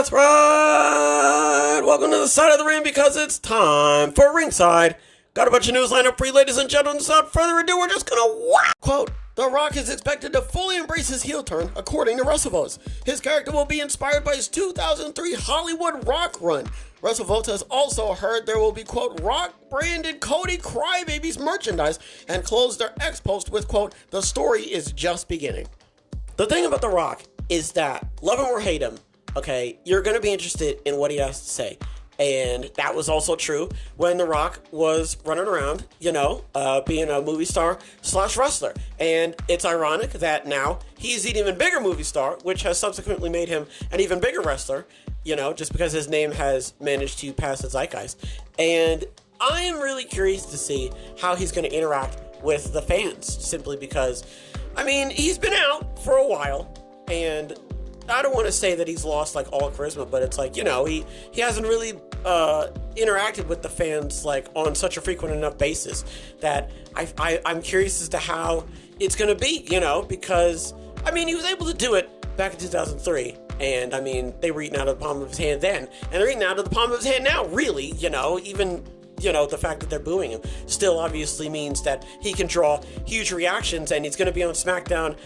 That's right! Welcome to the side of the ring because it's time for Ringside. Got a bunch of news lined up for you, ladies and gentlemen. So without further ado, we're just gonna whack! Quote, The Rock is expected to fully embrace his heel turn, according to WrestleVotes. His character will be inspired by his 2003 Hollywood Rock run. WrestleVotes has also heard there will be, quote, Rock-branded Cody CRYBABIES merchandise, and closed their X post with, quote, The story is just beginning. The thing about The Rock is that, love him or hate him, okay, you're going to be interested in what he has to say. And that was also true when The Rock was running around, being a movie star / wrestler. And it's ironic that now he's an even bigger movie star, which has subsequently made him an even bigger wrestler, just because his name has managed to pass the zeitgeist. And I am really curious to see how he's going to interact with the fans, simply because, he's been out for a while, and I don't want to say that he's lost like all charisma, but it's like, he hasn't really interacted with the fans like on such a frequent enough basis that I'm curious as to how it's going to be, because he was able to do it back in 2003, and they were eating out of the palm of his hand then, and they're eating out of the palm of his hand now, really, even the fact that they're booing him still obviously means that he can draw huge reactions, and he's going to be on SmackDown,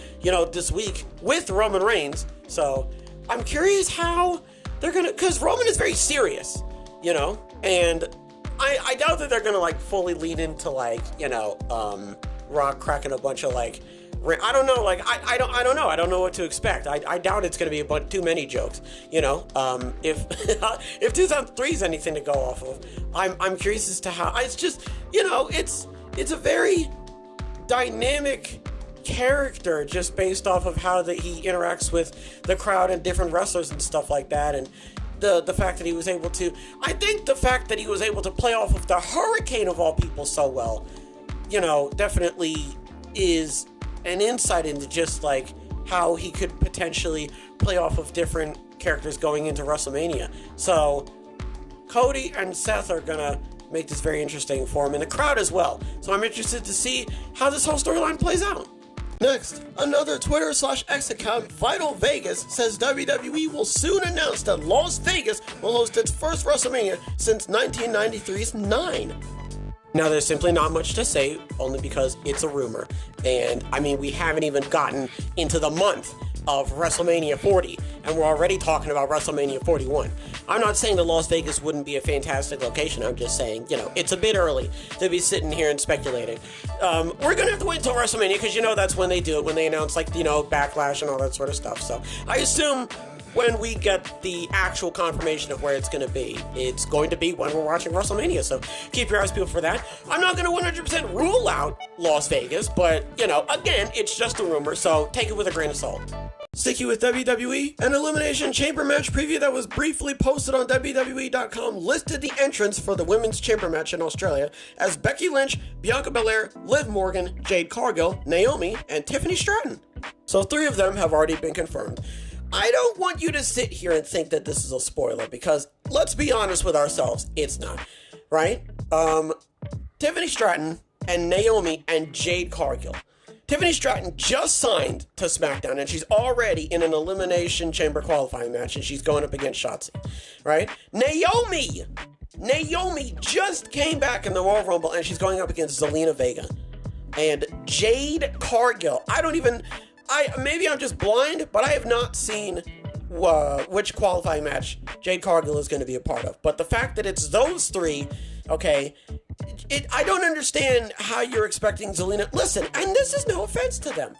this week with Roman Reigns. So I'm curious how they're going to, because Roman is very serious, and I doubt that they're going to like fully lean into Rock cracking a bunch of I don't know, I don't know. I don't know what to expect. I doubt it's going to be too many jokes, if if 2003 is anything to go off of, I'm curious as to how, it's just, it's a very dynamic character just based off of how he interacts with the crowd and different wrestlers and stuff like that. And the fact that he was able to, I think the fact that he was able to play off of the Hurricane of all people so well, definitely is an insight into just how he could potentially play off of different characters going into WrestleMania. So Cody and Seth are gonna make this very interesting for him, and the crowd as well. So I'm interested to see how this whole storyline plays out. Next, another Twitter / X account, Vital Vegas, says WWE will soon announce that Las Vegas will host its first WrestleMania since 1993's 9. Now, there's simply not much to say, only because it's a rumor. And, we haven't even gotten into the month of WrestleMania 40, and we're already talking about WrestleMania 41. I'm not saying that Las Vegas wouldn't be a fantastic location. I'm just saying, it's a bit early to be sitting here and speculating. We're going to have to wait until WrestleMania, because, that's when they do it, when they announce, Backlash and all that sort of stuff. So, I assume when we get the actual confirmation of where it's going to be, it's going to be when we're watching WrestleMania, so keep your eyes peeled for that. I'm not going to 100% rule out Las Vegas, but, again, it's just a rumor, so take it with a grain of salt. Sticky with WWE, an Elimination Chamber match preview that was briefly posted on WWE.com listed the entrants for the Women's Chamber match in Australia as Becky Lynch, Bianca Belair, Liv Morgan, Jade Cargill, Naomi, and Tiffany Stratton. So 3 of them have already been confirmed. I don't want you to sit here and think that this is a spoiler, because let's be honest with ourselves, it's not, right? Tiffany Stratton and Naomi and Jade Cargill. Tiffany Stratton just signed to SmackDown, and she's already in an Elimination Chamber qualifying match, and she's going up against Shotzi, right? Naomi just came back in the Royal Rumble, and she's going up against Zelina Vega. And Jade Cargill, maybe I'm just blind, but I have not seen which qualifying match Jade Cargill is going to be a part of. But the fact that it's those 3, okay, I don't understand how you're expecting Zelina. Listen, and this is no offense to them,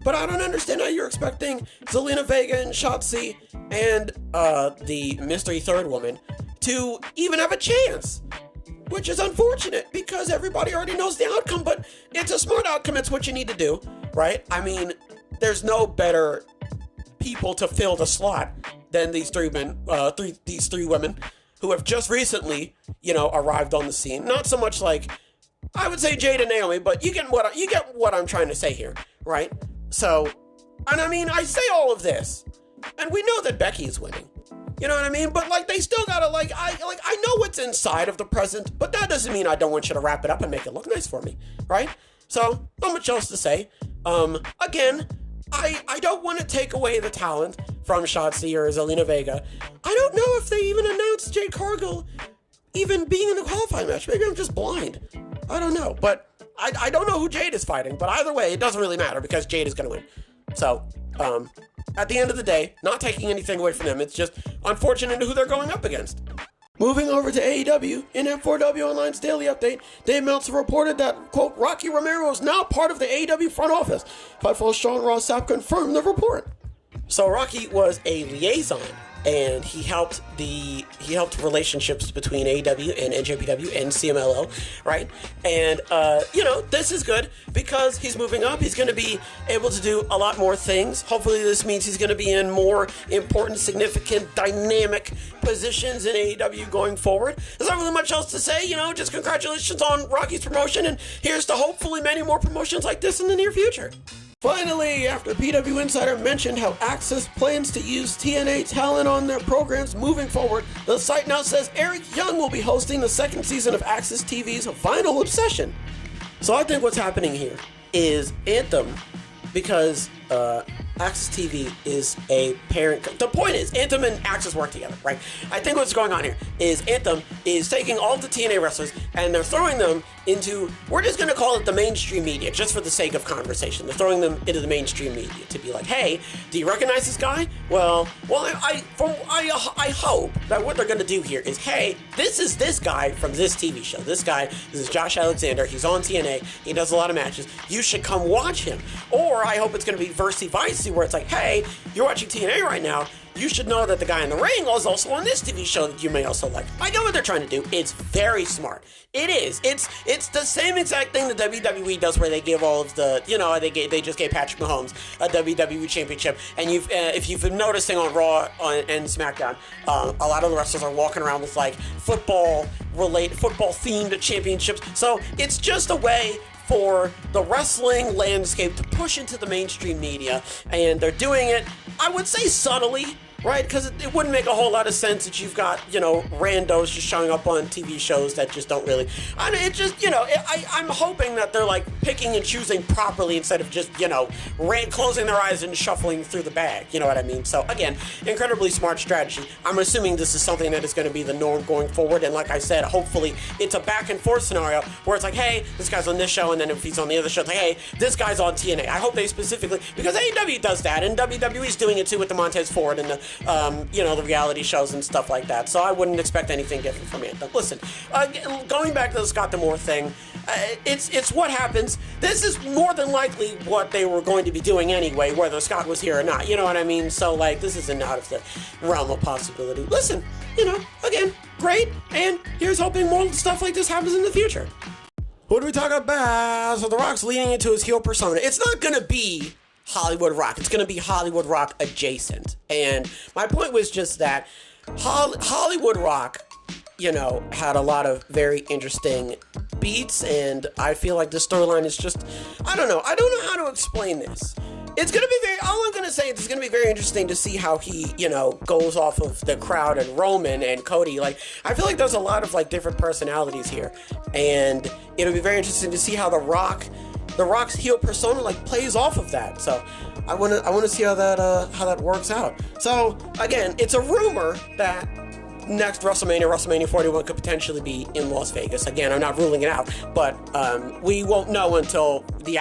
but I don't understand how you're expecting Zelina Vega and Shotzi and the mystery third woman to even have a chance. Which is unfortunate, because everybody already knows the outcome, but it's a smart outcome. It's what you need to do, right? There's no better people to fill the slot than these 3 women who have just recently, arrived on the scene. Not so much I would say Jade and Naomi, but you get what I'm trying to say here, right? So, and I say all of this, and we know that Becky is winning. You know what I mean? But they still gotta I know what's inside of the present, but that doesn't mean I don't want you to wrap it up and make it look nice for me, right? So, not much else to say. Again, I don't want to take away the talent from Shotzi or Zelina Vega. I don't know if they even announced Jade Cargill even being in the qualifying match. Maybe I'm just blind. I don't know. But I don't know who Jade is fighting. But either way, it doesn't really matter because Jade is going to win. So, at the end of the day, not taking anything away from them. It's just unfortunate who they're going up against. Moving over to AEW, in F4W Online's daily update, Dave Meltzer reported that, quote, Rocky Romero is now part of the AEW front office. Fightful's Sean Ross Sapp confirmed the report. So Rocky was a liaison, and he helped relationships between AEW and NJPW and CMLL, right? And, this is good because he's moving up. He's going to be able to do a lot more things. Hopefully this means he's going to be in more important, significant, dynamic positions in AEW going forward. There's not really much else to say, just congratulations on Rocky's promotion, and here's to hopefully many more promotions like this in the near future. Finally, after PW Insider mentioned how Axis plans to use TNA talent on their programs moving forward, the site now says Eric Young will be hosting the second season of Axis TV's Vinyl Obsession. So I think what's happening here is Anthem, because Axis TV is a parent. The point is, Anthem and Axis work together, right? I think what's going on here is Anthem is taking all of the TNA wrestlers and they're throwing them into, we're just going to call it the mainstream media, just for the sake of conversation. They're throwing them into the mainstream media to be like, hey, do you recognize this guy? Well, I hope that what they're going to do here is, hey, this is this guy from this TV show. This is Josh Alexander. He's on TNA. He does a lot of matches. You should come watch him. Or I hope it's going to be vice, where it's like, hey, you're watching TNA right now. You should know that the guy in the ring was also on this TV show that you may also like. I know what they're trying to do. It's very smart. It is. It's the same exact thing the WWE does, where they give all of the, they just gave Patrick Mahomes a WWE championship. And if you've been noticing on Raw and SmackDown, a lot of the wrestlers are walking around with like football themed championships. So it's just a way for the wrestling landscape to push into the mainstream media, and they're doing it, I would say, subtly, right? Because it wouldn't make a whole lot of sense that you've got, randos just showing up on TV shows that just don't really, I'm hoping that they're like picking and choosing properly instead of just, closing their eyes and shuffling through the bag, you know what I mean? So again, incredibly smart strategy. I'm assuming this is something that is going to be the norm going forward, and like I said, hopefully it's a back and forth scenario where it's like, hey, this guy's on this show, and then if he's on the other show, it's like, hey, this guy's on TNA. I hope they specifically, because AEW does that, and WWE's doing it too with the Montez Ford and the the reality shows and stuff like that. So I wouldn't expect anything different from Anthem. Listen, going back to the Scott D'Amore thing, it's what happens. This is more than likely what they were going to be doing anyway, whether Scott was here or not. You know what I mean? So, this isn't out of the realm of possibility. Listen, again, great, and here's hoping more stuff like this happens in the future. What do we talk about? So The Rock's leaning into his heel persona. It's not going to be Hollywood Rock. It's going to be Hollywood Rock adjacent. And my point was just that Hollywood Rock, had a lot of very interesting beats, and I feel like the storyline is just, I don't know how to explain this. It's going to be all I'm going to say is it's going to be very interesting to see how he, goes off of the crowd and Roman and Cody. I feel like there's a lot of, different personalities here, and it'll be very interesting to see how The Rock's heel persona plays off of that. So I want to see how that works out. So again, it's a rumor that next WrestleMania 41 could potentially be in Las Vegas. Again, I'm not ruling it out, but we won't know until the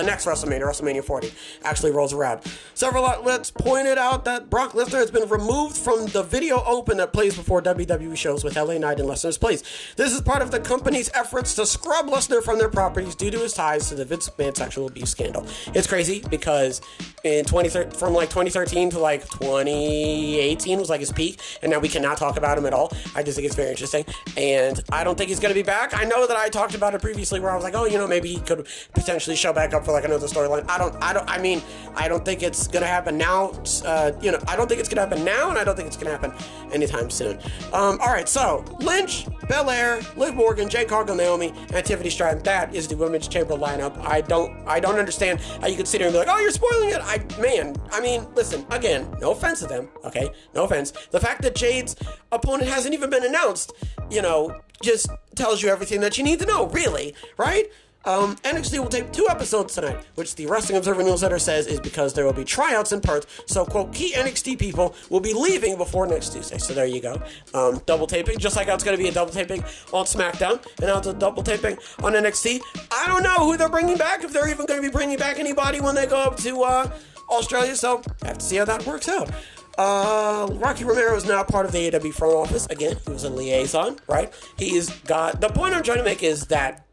next WrestleMania 40, actually rolls around. Several outlets pointed out that Brock Lesnar has been removed from the video open that plays before WWE shows with LA Knight in Lesnar's place. This is part of the company's efforts to scrub Lesnar from their properties due to his ties to the Vince McMahon sexual abuse scandal. It's crazy because from 2013 to 2018 was his peak, and now we cannot talk about him at all. I just think it's very interesting, and I don't think he's going to be back. I know that I talked about it previously where I was like, maybe he could potentially show back up for another storyline. I don't think it's going to happen now. I don't think it's going to happen now, and I don't think it's going to happen anytime soon. All right, so Lynch, Belair, Liv Morgan, Jade Cargill, Naomi, and Tiffany Stratton. That is the Women's Chamber lineup. I don't understand how you could sit here and be like, oh, you're spoiling it. Listen, again, no offense to them, okay? No offense. The fact that Jade's opponent hasn't even been announced, just tells you everything that you need to know, really, right? NXT will tape 2 episodes tonight, which the Wrestling Observer Newsletter says is because there will be tryouts in parts, so, quote, key NXT people will be leaving before next Tuesday. So there you go. Double taping, just like how it's going to be a double taping on SmackDown, and now it's a double taping on NXT. I don't know who they're bringing back, if they're even going to be bringing back anybody when they go up to Australia, so I have to see how that works out. Rocky Romero is now part of the AEW front office. Again, he was a liaison, right? He's got, the point I'm trying to make is that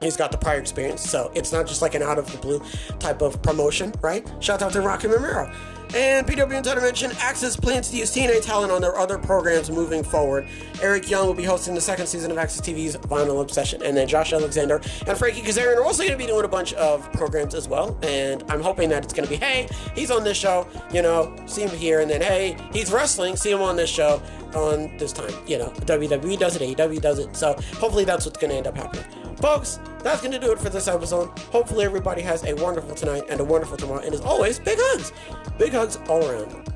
he's got the prior experience, so it's not just like an out-of-the-blue type of promotion, right? Shout out to Rocky Romero. And PW Insider mentioned Access plans to use TNA talent on their other programs moving forward. Eric Young will be hosting the 2nd season of Access TV's Vinyl Obsession. And then Josh Alexander and Frankie Kazarian are also going to be doing a bunch of programs as well. And I'm hoping that it's going to be, hey, he's on this show, you know, see him here. And then, hey, he's wrestling, see him on this show on this time. You know, WWE does it, AEW does it. So hopefully that's what's going to end up happening. Folks, that's going to do it for this episode. Hopefully everybody has a wonderful tonight and a wonderful tomorrow. And as always, big hugs. Big hugs all around.